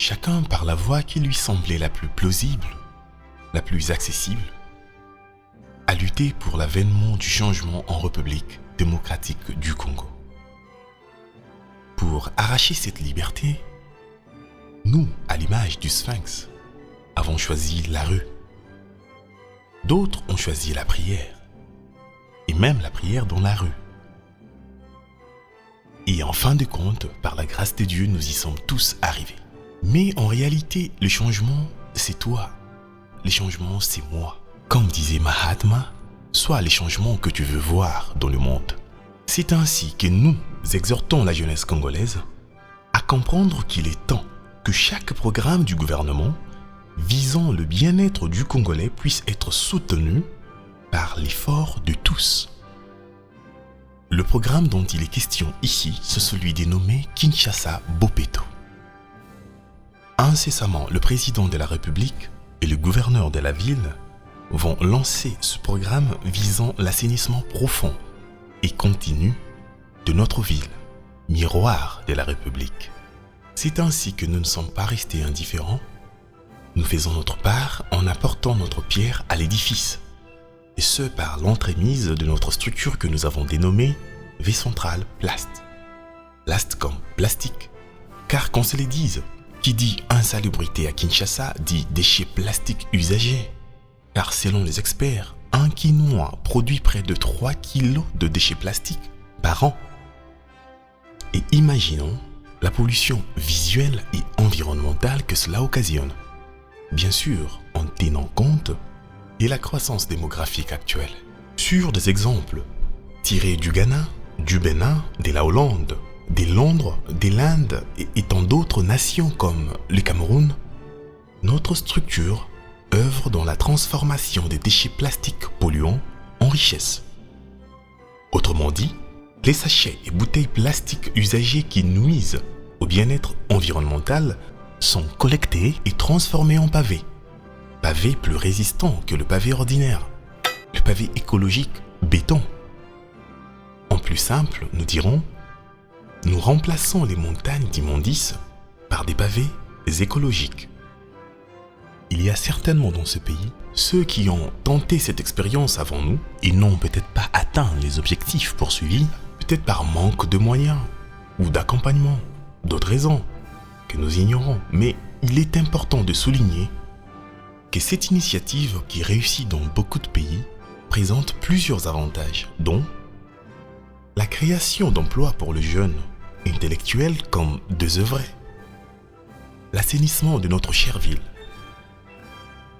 chacun par la voie qui lui semblait la plus plausible, la plus accessible, a lutté pour l'avènement du changement en République démocratique du Congo. Pour arracher cette liberté, nous, à l'image du Sphinx, avons choisi la rue. D'autres ont choisi la prière, et même la prière dans la rue. Et en fin de compte, par la grâce de Dieu, nous y sommes tous arrivés. Mais en réalité, le changement, c'est toi. Le changement, c'est moi. Comme disait Mahatma, sois les changements que tu veux voir dans le monde. C'est ainsi que nous exhortons la jeunesse congolaise à comprendre qu'il est temps que chaque programme du gouvernement visant le bien-être du Congolais puisse être soutenu par l'effort de tous. Le programme dont il est question ici, c'est celui dénommé Kinshasa Bopeto. Incessamment, le président de la République et le gouverneur de la ville vont lancer ce programme visant l'assainissement profond et continu de notre ville, miroir de la République. C'est ainsi que nous ne sommes pas restés indifférents. Nous faisons notre part en apportant notre pierre à l'édifice, et ce par l'entremise de notre structure que nous avons dénommée V-Centrale Plast. Plast comme plastique, car qu'on se le dise, qui dit insalubrité à Kinshasa dit déchets plastiques usagés, car selon les experts, un Quinois produit près de 3 kilos de déchets plastiques par an. Et imaginons la pollution visuelle et environnementale que cela occasionne. Bien sûr, en tenant compte de la croissance démographique actuelle. Sur des exemples tirés du Ghana, du Bénin, de la Hollande, de Londres, de l'Inde et tant d'autres nations comme le Cameroun, notre structure œuvre dans la transformation des déchets plastiques polluants en richesse. Autrement dit, les sachets et bouteilles plastiques usagées qui nuisent au bien-être environnemental sont collectés et transformés en pavés. Pavés plus résistants que le pavé ordinaire, le pavé écologique béton. En plus simple, nous dirons, nous remplaçons les montagnes d'immondices par des pavés écologiques. Il y a certainement dans ce pays ceux qui ont tenté cette expérience avant nous et n'ont peut-être pas atteint les objectifs poursuivis, peut-être par manque de moyens ou d'accompagnement, d'autres raisons que nous ignorons. Mais il est important de souligner que cette initiative qui réussit dans beaucoup de pays présente plusieurs avantages, dont la création d'emplois pour les jeunes intellectuels comme désœuvrés, l'assainissement de notre chère ville,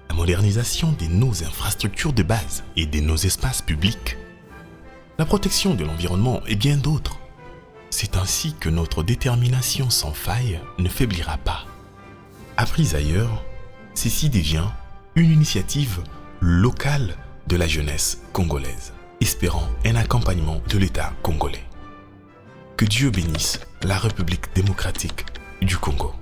la modernisation de nos infrastructures de base et de nos espaces publics, la protection de l'environnement et bien d'autres. C'est ainsi que notre détermination sans faille ne faiblira pas. Apprise ailleurs, ceci devient une initiative locale de la jeunesse congolaise, espérant un accompagnement de l'État congolais. Que Dieu bénisse la République démocratique du Congo.